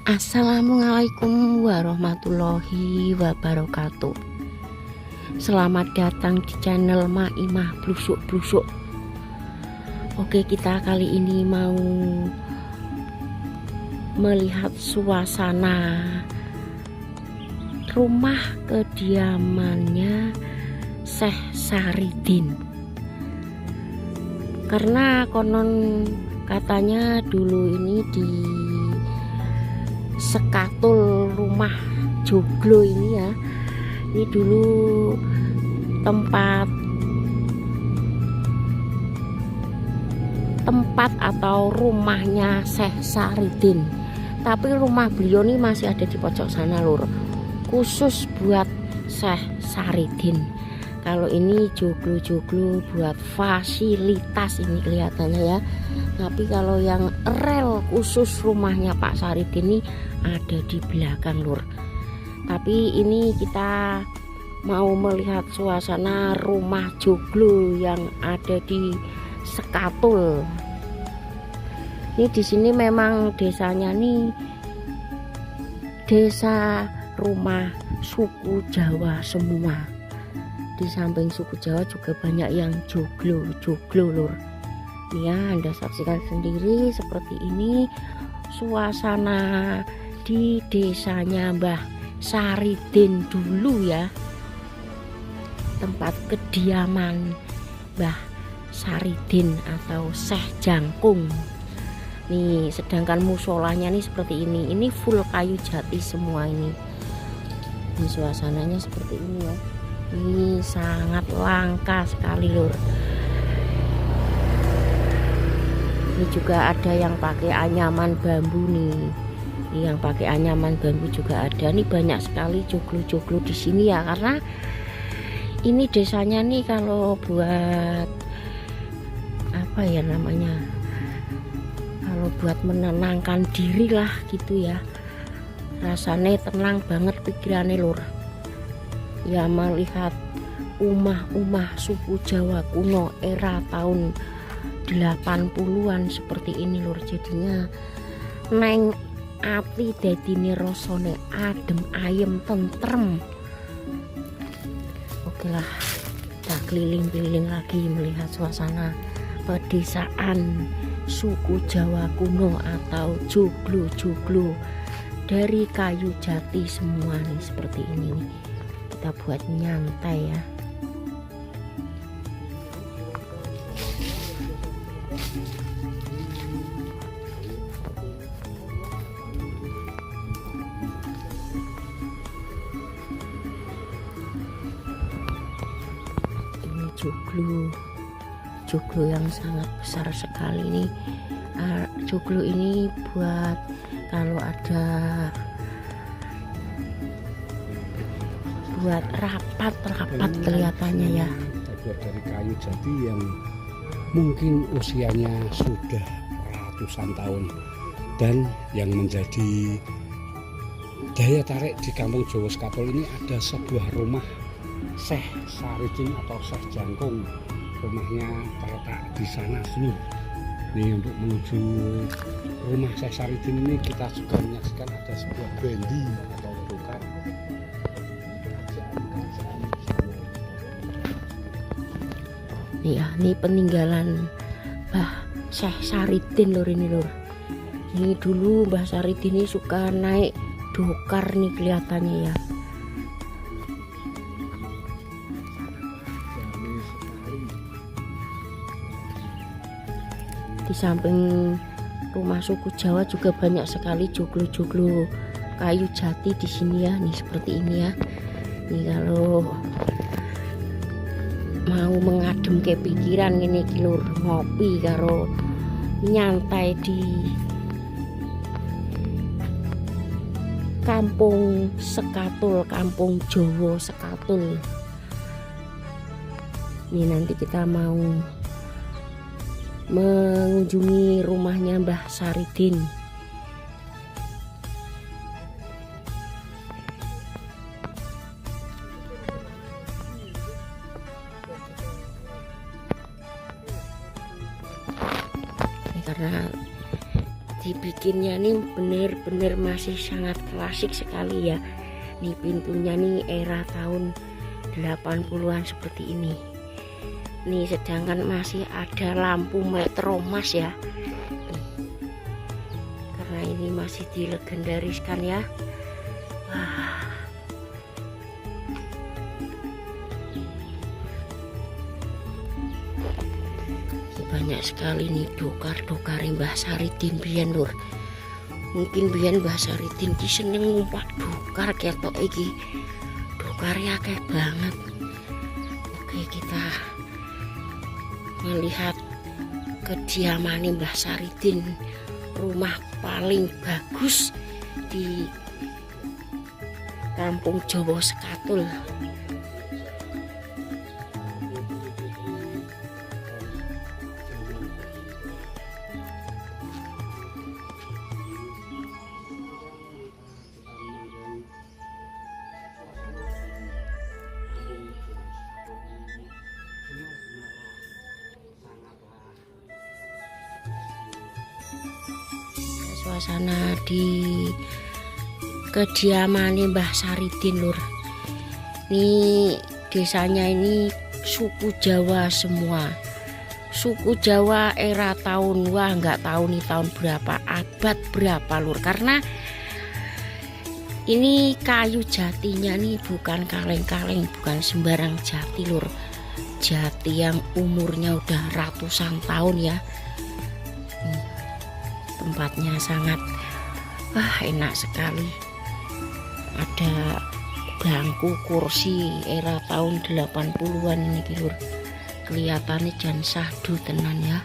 Assalamualaikum warahmatullahi wabarakatuh. Selamat datang di channel Maimah Blusuk-Blusuk. Oke, kita kali ini mau melihat suasana rumah kediamannya Syekh Saridin. Karena konon katanya dulu ini di sekatul rumah joglo ini ya, ini dulu tempat atau rumahnya Syekh Saridin. Tapi rumah beliau ini masih ada di pojok sana lur, khusus buat Syekh Saridin. Kalau ini joglo-joglo buat fasilitas ini kelihatannya ya. Tapi kalau yang rel khusus rumahnya Pak Saridin ini ada di belakang lur. Tapi ini kita mau melihat suasana rumah joglo yang ada di sekatul. Ini di sini memang desanya nih desa rumah suku Jawa semua. Di samping suku Jawa juga banyak yang joglo lur. Ya, Anda saksikan sendiri seperti ini suasana di desanya Mbah Saridin dulu ya, tempat kediaman Mbah Saridin atau Syekh Jangkung. Nih, sedangkan musolanya nih seperti ini full kayu jati semua ini. Ini suasananya seperti ini ya. Ini sangat langka sekali lur. Ini juga ada yang pakai anyaman bambu nih. Ini yang pakai anyaman bambu juga ada. Ini banyak sekali joglo-joglo di sini ya, karena ini desanya nih kalau buat apa ya namanya? Kalau buat menenangkan diri lah gitu ya. Rasanya tenang banget pikirannya lur. Ya, melihat umah-umah suku Jawa kuno era tahun 80-an seperti ini lur, jadinya neng ati dadine rasane adem ayem tentrem. Oke lah, kita keliling-keliling lagi melihat suasana pedesaan suku Jawa kuno atau joglo-joglo dari kayu jati semua nih seperti ini nih. Kita buat nyantai ya. Ini joglo yang sangat besar sekali nih. Joglo ini buat kalau ada buat rapat kelihatannya ya. Terbuat dari kayu jati yang mungkin usianya sudah ratusan tahun, dan yang menjadi daya tarik di kampung Jawa Sekatul ini ada sebuah rumah Syekh Saridin atau Syekh Jangkung. Rumahnya terletak di sana dulu. Nih, untuk menuju rumah Syekh Saridin ini kita juga menyaksikan ada sebuah bendi atau tukar. Ya, ini peninggalan Mbah Syekh Saridin lur ini lur. Ini dulu Mbah Saridin ini suka naik dokar nih kelihatannya ya. Di samping rumah suku Jawa juga banyak sekali joglo-joglo kayu jati di sini ya. Nih seperti ini ya. Nih kalau mau mengadem ke pikiran ini lur, ngopi karo nyantai di kampung Sekatul, kampung Jawa Sekatul. Ini nanti kita mau mengunjungi rumahnya Mbah Saridin. karena dibikinnya nih bener-bener masih sangat klasik sekali ya. Nih pintunya nih era tahun 80-an seperti ini. Nih sedangkan masih ada lampu metromas ya. Karena ini masih dilegendariskan ya. Wah. Banyak sekali nih dokar-dokar Mbah Saridin biyen lur. Mungkin biyen Mbah Saridin ki seneng ngumpat dokar ketok iki. Dokarnya akeh banget. Oke, kita melihat kediaman Mbah Saridin, rumah paling bagus di Kampung Jawa Sekatul. Suasana di kediaman Mbah Saridin lur. Ini desanya ini suku Jawa semua. Suku Jawa era tahun, wah nggak tahu nih tahun berapa, abad berapa lur. Karena ini kayu jatinya nih bukan kaleng-kaleng, bukan sembarang jati lur. Jati yang umurnya udah ratusan tahun ya. Tempatnya sangat enak sekali. Ada bangku kursi era tahun 80-an ini lur. Kelihatannya jan sahdu tenan ya.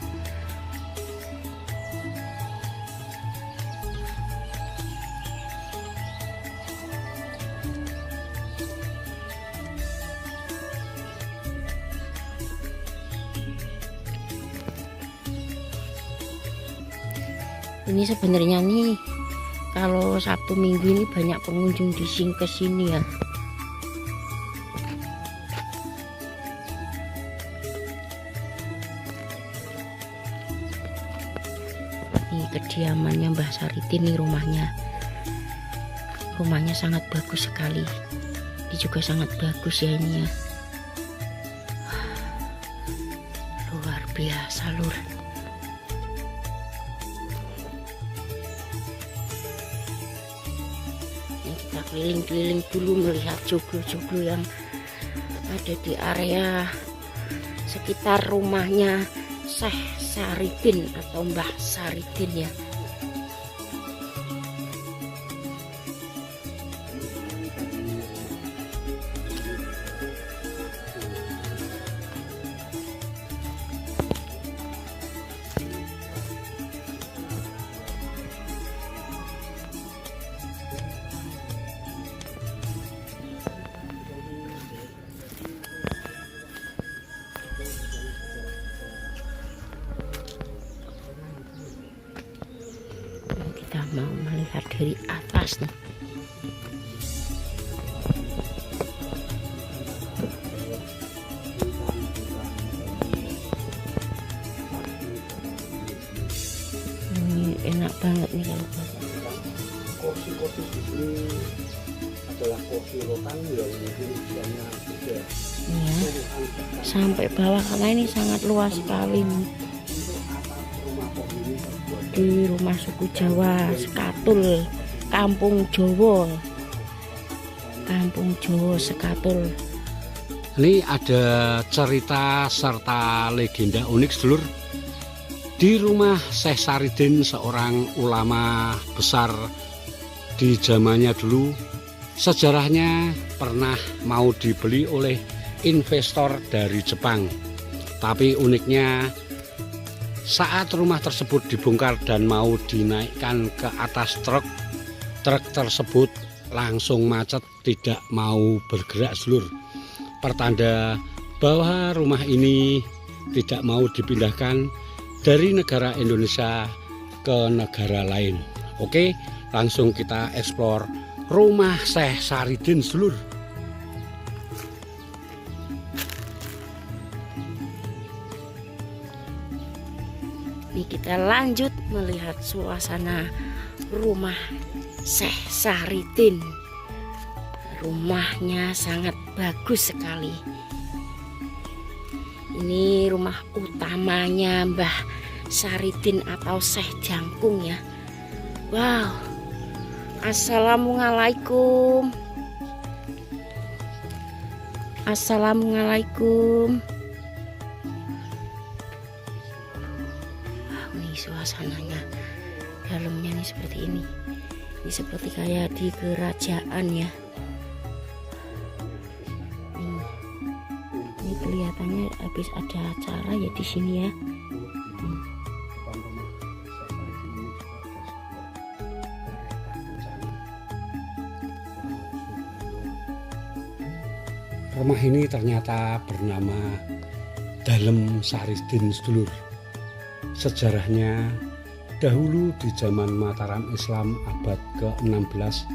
Ini sebenarnya nih kalau Sabtu Minggu ini banyak pengunjung di kesini ya. Ini kediamannya Mbah Saridin nih rumahnya. Rumahnya sangat bagus sekali. Ini juga sangat bagus ya ini ya. Luar biasa lur. Keliling-keliling dulu melihat joglo-joglo yang ada di area sekitar rumahnya Syekh Saridin atau Mbah Saridin ya. Kita mau melihat dari atas nih. Ini enak banget nih kalau kursi-kursi di sini adalah kursi rotan yang mungkin usianya sudah ya, sampai bawah karena ini sangat luas sekali nih. Di rumah suku Jawa Sekatul, Kampung Jawa Sekatul. Ini ada cerita serta legenda unik sedulur. Di rumah Syekh Saridin, seorang ulama besar di zamannya dulu, sejarahnya pernah mau dibeli oleh investor dari Jepang. Tapi uniknya saat rumah tersebut dibongkar dan mau dinaikkan ke atas truk tersebut langsung macet, tidak mau bergerak sedulur. Pertanda bahwa rumah ini tidak mau dipindahkan dari negara Indonesia ke negara lain. Oke, langsung kita eksplor rumah Syekh Saridin sedulur. Ini kita Kita lanjut melihat suasana rumah Syekh Saridin. Rumahnya sangat bagus sekali. Ini rumah utamanya Mbah Saridin atau Syekh Jangkung ya. Wow. Assalamualaikum. Assalamualaikum. Ini suasananya, dalamnya nih seperti ini. Ini seperti kayak di kerajaan ya. Ini kelihatannya habis ada acara ya di sini ya. Rumah ini ternyata bernama Dalem Saridin sedulur. Sejarahnya dahulu di zaman Mataram Islam abad ke-16,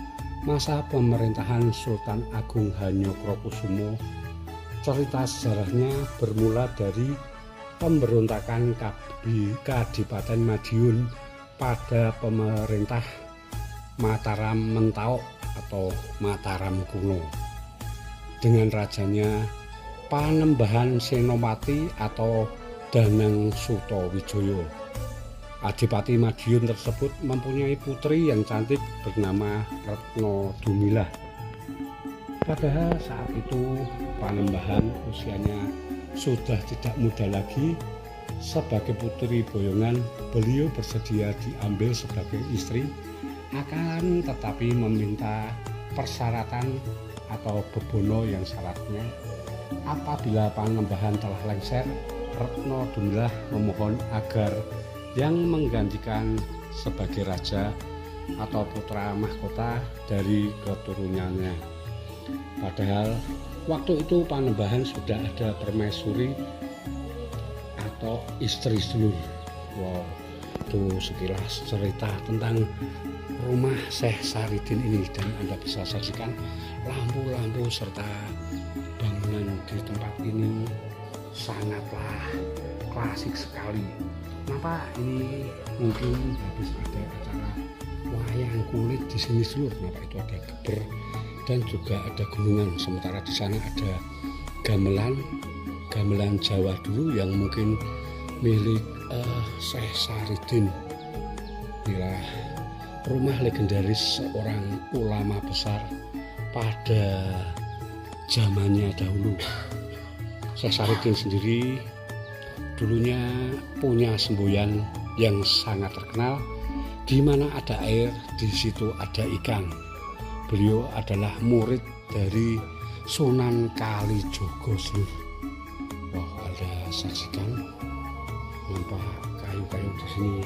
masa pemerintahan Sultan Agung Hanyokrokusumo. Cerita sejarahnya bermula dari pemberontakan Kadipaten Madiun pada pemerintah Mataram Mentaok atau Mataram kuno, dengan rajanya Panembahan Senopati atau Danang Sutawijoyo. Adipati Madiun tersebut mempunyai putri yang cantik bernama Retno Dumilah. Padahal saat itu Panembahan usianya sudah tidak muda lagi. Sebagai putri boyongan, beliau bersedia diambil sebagai istri, akan tetapi meminta persyaratan atau bebono yang syaratnya apabila Panembahan telah lengser, Retno Dumilah memohon agar yang menggantikan sebagai raja atau putra mahkota dari keturunannya. Padahal waktu itu Panembahan sudah ada permaisuri atau istri sedulur. Wow, itu sekilas cerita tentang rumah Syekh Saridin ini, dan Anda bisa saksikan lampu-lampu serta bangunan di tempat ini sangatlah klasik sekali. Kenapa ini mungkin habis ada acara wayang kulit di sini seluruh? Kenapa itu ada geber dan juga ada gunungan, sementara di sana ada gamelan Jawa dulu yang mungkin milik Syekh Saridin. Inilah rumah legendaris seorang ulama besar pada zamannya dahulu. Syekh Saridin sendiri dulunya punya semboyan yang sangat terkenal, di mana ada air, di situ ada ikan. Beliau adalah murid dari Sunan Kalijogo seluruh. Wah, Anda saksikan nampak kayu-kayu di sini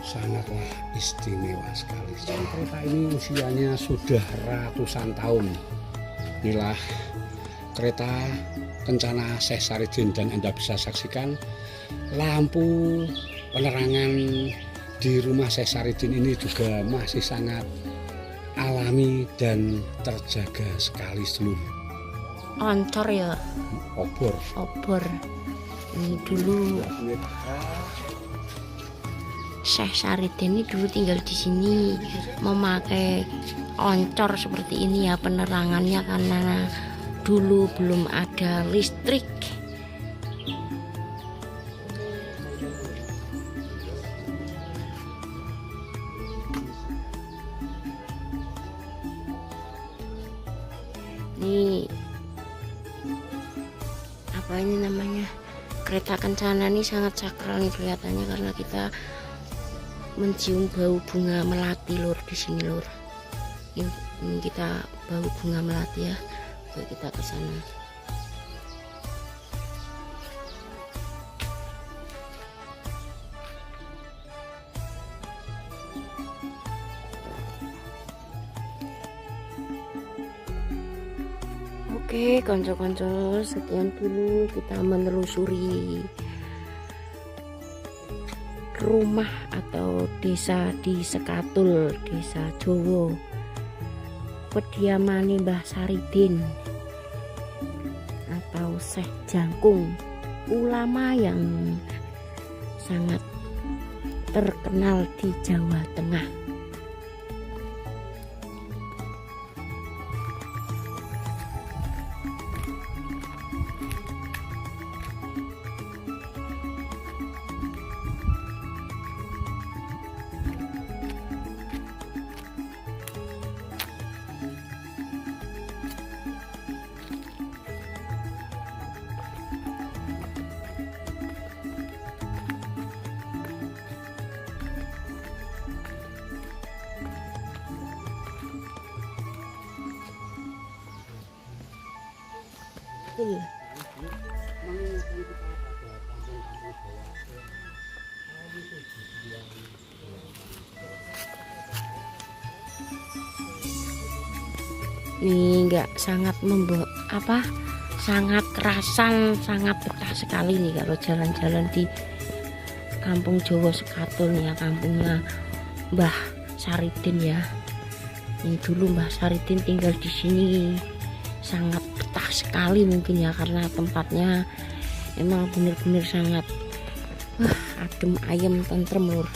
sangatlah istimewa sekali. Kereta ini usianya sudah ratusan tahun. Inilah kereta kencana Syekh Saridin, dan Anda bisa saksikan lampu penerangan di rumah Syekh Saridin ini juga masih sangat alami dan terjaga sekali seluruh. Oncor ya. Obor. Ini dulu Syekh Saridin ini dulu tinggal di sini, memakai oncor seperti ini ya penerangannya, karena dulu belum ada listrik. Ini apa ini namanya, kereta kencana ini sangat sakral nih kelihatannya, karena kita mencium bau bunga melati lur di sini lur. Ini kita bau bunga melati ya. Oke, kita ke sana. Oke, konco-konco, sekian dulu kita menelusuri rumah atau desa di Sekatul, Desa Jowo, kediaman Mbah Saridin atau Syekh Jangkung, ulama yang sangat terkenal di Jawa Tengah. Iya. Ini enggak sangat sangat kerasan, sangat betah sekali nih kalau jalan-jalan di Kampung Jowo Sekatul ya, kampungnya Mbah Saridin ya. Ini dulu Mbah Saridin tinggal di sini, sangat betah sekali mungkin ya, karena tempatnya emang bener-bener sangat adem ayem tentrem lur.